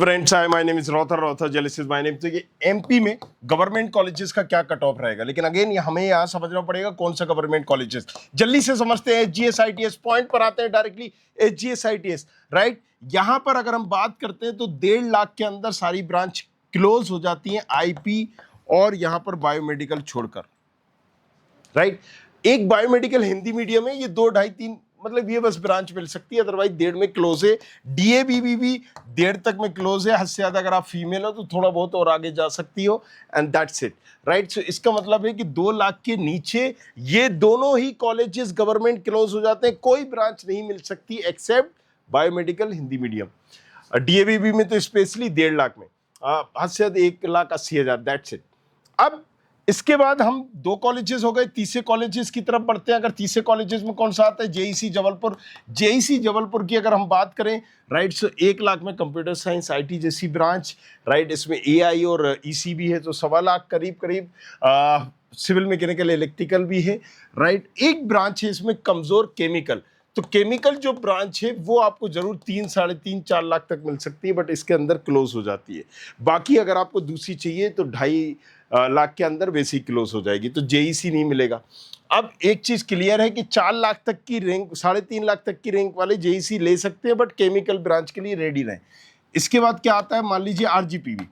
Friends, hi, my name is रॉथर जेलिस is my name. तो ये एमपी में गवर्नमेंट कॉलेजेस का क्या कट ऑफ रहेगा, लेकिन अगेन हमें यहाँ समझना पड़ेगा कौन सा गवर्नमेंट कॉलेजेस। जल्दी से समझते हैं। एचजीएस आईटीएस पॉइंट पर आते हैं डायरेक्टली। HGS ITS, right. यहाँ पर अगर हम बात करते हैं तो 1.5 लाख के अंदर सारी ब्रांच क्लोज हो जाती हैं, आईपी और यहाँ पर बायोमेडिकल छोड़कर, राइट। एक बायोमेडिकल हिंदी मीडियम है, ये 2, 2.5, 3 मतलब ये बस ब्रांच मिल सकती है, अदरवाइज 1.5 में क्लोज है। डीएबीबी भी 1.5 तक में क्लोज है। हद से ज्यादा अगर आप फीमेल हो तो थोड़ा बहुत और आगे जा सकती हो, एंड दैट्स इट, राइट। सो इसका मतलब है कि 2 लाख के नीचे ये दोनों ही कॉलेजेस गवर्नमेंट क्लोज हो जाते हैं। कोई ब्रांच नहीं मिल सकती एक्सेप्ट बायोमेडिकल हिंदी मीडियम। डीएबीबी में तो स्पेशली 1.5 लाख में हद से ज्यादा 1,80,000, दैट्स इट। अब इसके बाद हम 2 कॉलेजेस हो गए, तीसरे कॉलेजेस की तरफ बढ़ते हैं। अगर तीसरे कॉलेजेस में कौन सा आता है? जेईसी जबलपुर। जेईसी जबलपुर की अगर हम बात करें, राइट, सो 1 लाख में कंप्यूटर साइंस आईटी जैसी ब्रांच, राइट। इसमें एआई और ईसी भी है, तो 1.25 लाख करीब सिविल मैकेनिकल इलेक्ट्रिकल भी है, राइट। एक ब्रांच है इसमें कमजोर, केमिकल। तो केमिकल जो ब्रांच है वो आपको जरूर 3, 3.5, 4 लाख तक मिल सकती है, बट इसके अंदर क्लोज हो जाती है। बाकी अगर आपको दूसरी चाहिए तो 2.5 लाख के अंदर वैसे ही क्लोज हो जाएगी, तो जेईसी नहीं मिलेगा। अब एक चीज क्लियर है कि 4 लाख तक की रैंक, 3.5 लाख तक की रैंक वाले जेईसी ले सकते हैं, बट केमिकल ब्रांच के लिए रेडी रहें। इसके बाद क्या आता है? मान लीजिए आरजीपीवी।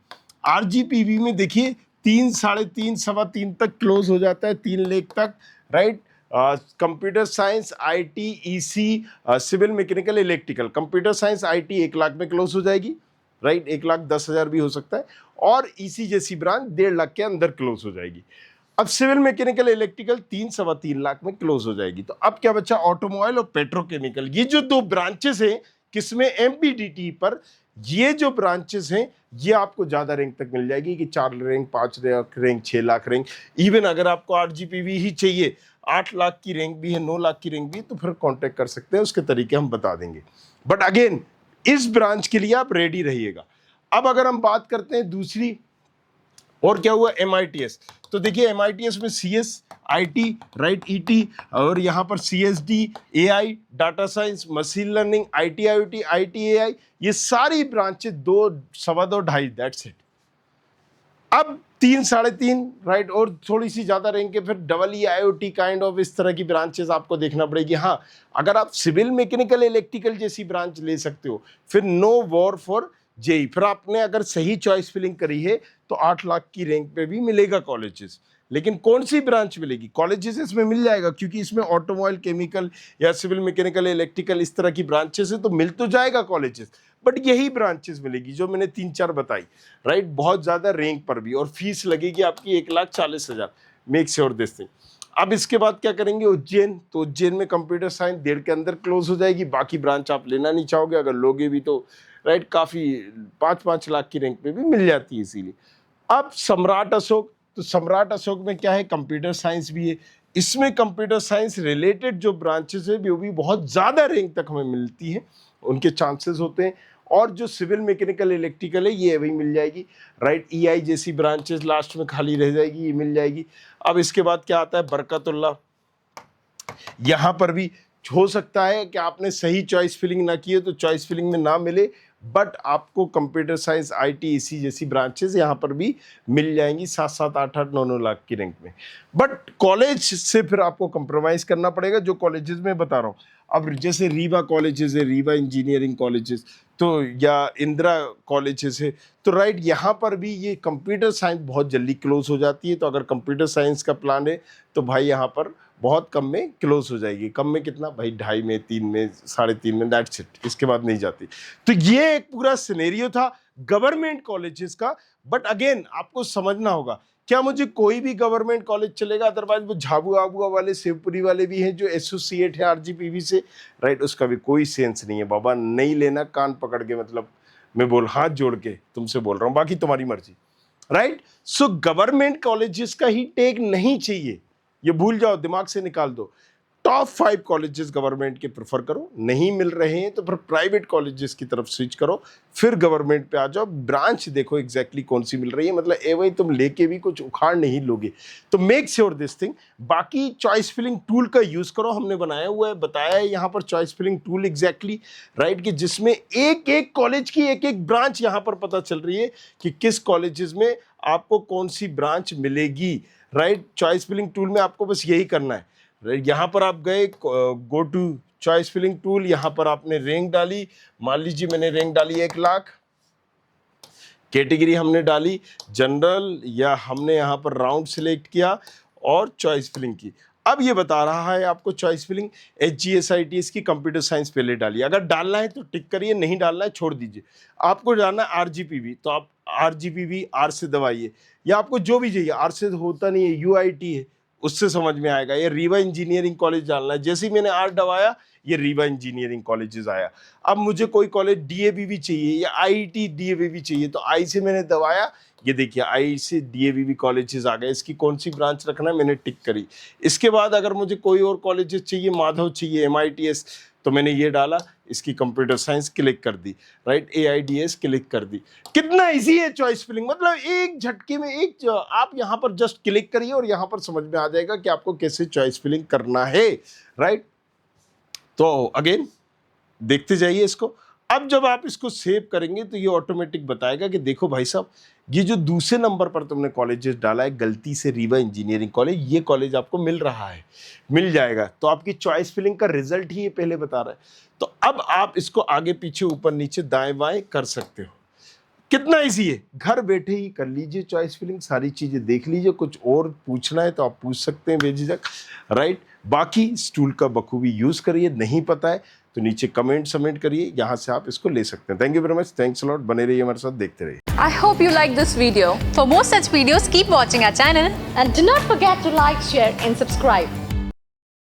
आरजीपीवी में देखिए 3, 3.5, 3.25 तक क्लोज हो जाता है, 3 लाख तक, right. Computer science IT EC civil mechanical electrical. Computer science IT 1 lakh में क्लोज हो जाएगी, राइट। 1,10,000 भी हो सकता है, और ईसी जैसी ब्रांच 1.5 लाख के अंदर क्लोज हो जाएगी। अब सिविल मैकेनिकल इलेक्ट्रिकल 3, 3.25 लाख में क्लोज हो जाएगी। तो अब क्या बचा? ऑटोमोबाइल और पेट्रोकेमिकल। ये जो 2 ब्रांचेस हैं, किसमें? एमपीडीटी पर। ये जो ब्रांचेस हैं ये आपको ज्यादा रैंक तक मिल जाएगी कि 4 rank, 5 rank, 6 lakh rank. Even अगर आपको 8 GPV ही चाहिए, 8 लाख की रैंक भी है, 9 लाख की रैंक भी है, तो फिर कांटेक्ट कर सकते हैं, उसके तरीके हम बता देंगे। बट अगेन इस ब्रांच के लिए आप रेडी रहिएगा। अब अगर हम बात करते हैं दूसरी, और क्या हुआ? एमआईटीएस। तो देखिए एमआईटीएस में सीएस, आईटी, राइट, ईटी, और यहाँ पर CSD, AI, data science, machine learning, IT IoT, IT AI, ये सारी ब्रांचेस 2, 2.25, 2.5, दैट्स इट। अब 3, 3.5, राइट, और थोड़ी सी ज्यादा रैंक के फिर double E IoT kind of इस तरह की ब्रांचेस आपको देखना पड़ेगी। हाँ, अगर आप सिविल मैकेनिकल इलेक्ट्रिकल जैसी ब्रांच ले सकते हो, फिर नो वॉर फॉर जेई। फिर आपने अगर सही चॉइस फिलिंग करी है तो 8 लाख की रैंक पे भी मिलेगा कॉलेजेस। लेकिन कौन सी ब्रांच मिलेगी? कॉलेजेस इसमें मिल जाएगा, क्योंकि इसमें ऑटोमोबाइल, केमिकल या सिविल मैकेनिकल इलेक्ट्रिकल इस तरह की ब्रांचेस है, तो मिल तो जाएगा कॉलेजेस, बट यही ब्रांचेस मिलेगी जो मैंने 3-4 बताई, राइट। बहुत ज्यादा रैंक पर भी, और फीस लगेगी आपकी 1,40,000। Make sure this thing. अब इसके बाद क्या करेंगे? उज्जैन। तो उज्जैन में कंप्यूटर साइंस 1.5 के अंदर क्लोज हो जाएगी। बाकी ब्रांच आप लेना नहीं चाहोगे, अगर लोगे भी तो, राइट, काफी 5-5 लाख की रैंक पे भी मिल जाती है इसीलिए। अब सम्राट अशोक। तो सम्राट अशोक में क्या है? कंप्यूटर साइंस भी है। इसमें कंप्यूटर साइंस रिलेटेड जो ब्रांचेस है वो भी बहुत ज्यादा रैंक तक हमें मिलती है, उनके चांसेस होते हैं। और जो सिविल मैकेनिकल इलेक्ट्रिकल है ये वही मिल जाएगी, राइट। ईआई जैसी ब्रांचेस लास्ट में खाली रह जाएगी, ये मिल जाएगी। अब इसके बाद क्या आता है? बरकतुल्ला। यहां पर भी हो सकता है कि आपने सही चॉइस फिलिंग ना की है तो चॉइस फिलिंग में ना मिले, बट आपको कंप्यूटर साइंस आईटी ईसी जैसी ब्रांचेस यहां पर भी मिल जाएंगी 7-7, 8-8, 9-9 लाख की रैंक में। बट कॉलेज से फिर आपको कंप्रोमाइज करना पड़ेगा, जो कॉलेजेस में बता रहा हूं। अब जैसे रीवा कॉलेजेस है, रीवा इंजीनियरिंग कॉलेजेस, तो या इंदिरा कॉलेजेस है, तो राइट, यहाँ पर भी ये कंप्यूटर साइंस बहुत जल्दी क्लोज हो जाती है। तो अगर कंप्यूटर साइंस का प्लान है तो भाई यहाँ पर बहुत कम में क्लोज हो जाएगी। कम में कितना भाई? 2.5 में, 3 में, 3.5 में, दैट्स इट। इसके बाद नहीं जाती। तो ये एक पूरा सिनेरियो था गवर्नमेंट कॉलेजेस का। बट अगेन आपको समझना होगा, क्या मुझे कोई भी गवर्नमेंट कॉलेज चलेगा? अदरवाइज वो झाबुआ आबुआ वाले, शिवपुरी वाले भी हैं जो एसोसिएट है आरजीपीवी से, राइट, उसका भी कोई सेंस नहीं है बाबा। नहीं लेना, कान पकड़ के, मतलब मैं हाथ जोड़ के तुमसे बोल रहा हूँ, बाकी तुम्हारी मर्जी, राइट। सो गवर्नमेंट कॉलेजेस का ही टेक नहीं चाहिए, ये भूल जाओ, दिमाग से निकाल दो। टॉप 5 कॉलेजेस गवर्नमेंट के प्रेफर करो, नहीं मिल रहे हैं तो फिर प्राइवेट कॉलेजेस की तरफ स्विच करो, फिर गवर्नमेंट पे आ जाओ। ब्रांच देखो एग्जैक्टली कौन सी मिल रही है, मतलब ए वही तुम लेके भी कुछ उखाड़ नहीं लोगे। तो मेक श्योर दिस थिंग। बाकी चॉइस फिलिंग टूल का यूज करो, हमने बनाया हुआ है, बताया है यहाँ पर choice filling tool exactly, right, कि जिसमें एक एक कॉलेज की एक एक ब्रांच यहाँ पर पता चल रही है कि किस कॉलेजेस में आपको कौन सी ब्रांच मिलेगी, राइट। चॉइस फिलिंग टूल में आपको बस यही करना है, यहाँ पर आप गए go to choice filling tool, यहाँ पर आपने रैंक डाली, मान लीजिए मैंने रैंक डाली 1 लाख, कैटेगरी हमने डाली जनरल, या हमने यहाँ पर राउंड सिलेक्ट किया और चॉइस फिलिंग की। अब ये बता रहा है आपको चॉइस फिलिंग HGSITS की कंप्यूटर साइंस पहले डालिए, अगर डालना है तो टिक करिए, नहीं डालना है छोड़ दीजिए। आपको डालना है RGPV तो आप RGPV R से दबाइए, या आपको जो भी चाहिए, R से होता नहीं है, UIT है, उससे समझ में आएगा। ये रीवा इंजीनियरिंग कॉलेज डालना है, जैसे ही मैंने R दबाया ये रीवा इंजीनियरिंग कॉलेजेस आया। अब मुझे कोई कॉलेज DAVV चाहिए या IIT DAVV चाहिए तो I से मैंने दबाया, ये देखिए I से DAVV कॉलेजेस आ गए। इसकी कौन सी ब्रांच रखना है मैंने टिक करी। इसके बाद अगर मुझे कोई और कॉलेजेस चाहिए, माधव चाहिए, MITS, तो मैंने ये डाला, इसकी कंप्यूटर साइंस क्लिक कर दी, राइट, AIDS क्लिक कर दी। कितना इजी है चॉइस फिलिंग, मतलब एक झटके में आप यहाँ पर जस्ट क्लिक करिए और यहाँ पर समझ में आ जाएगा कि आपको कैसे चॉइस फिलिंग करना है, राइट। तो अगेन देखते जाइए इसको। अब जब आप इसको सेव करेंगे तो ये ऑटोमेटिक बताएगा कि देखो भाई साहब, ये जो दूसरे नंबर पर तुमने कॉलेजेस डाला है गलती से रीवा इंजीनियरिंग कॉलेज, ये कॉलेज आपको मिल रहा है, मिल जाएगा। तो आपकी चॉइस फिलिंग का रिजल्ट ही ये पहले बता रहा है। तो अब आप इसको आगे पीछे ऊपर नीचे दाएं बाएं कर सकते हो। कितना इजी है, घर बैठे ही कर लीजिए चॉइस फिलिंग, सारी चीजें देख लीजिए। कुछ और पूछना है तो आप पूछ सकते हैं बेझिझक, राइट। बाकी इस टूल का बखूबी यूज करिए, नहीं पता है तो नीचे कमेंट करिए, यहाँ से आप इसको ले सकते हैं। Thank you very much, thanks a lot, बने रहिए हमारे साथ, देखते रहिए। I hope you like this video. For more such videos, keep watching our channel And do not forget to like, share and subscribe.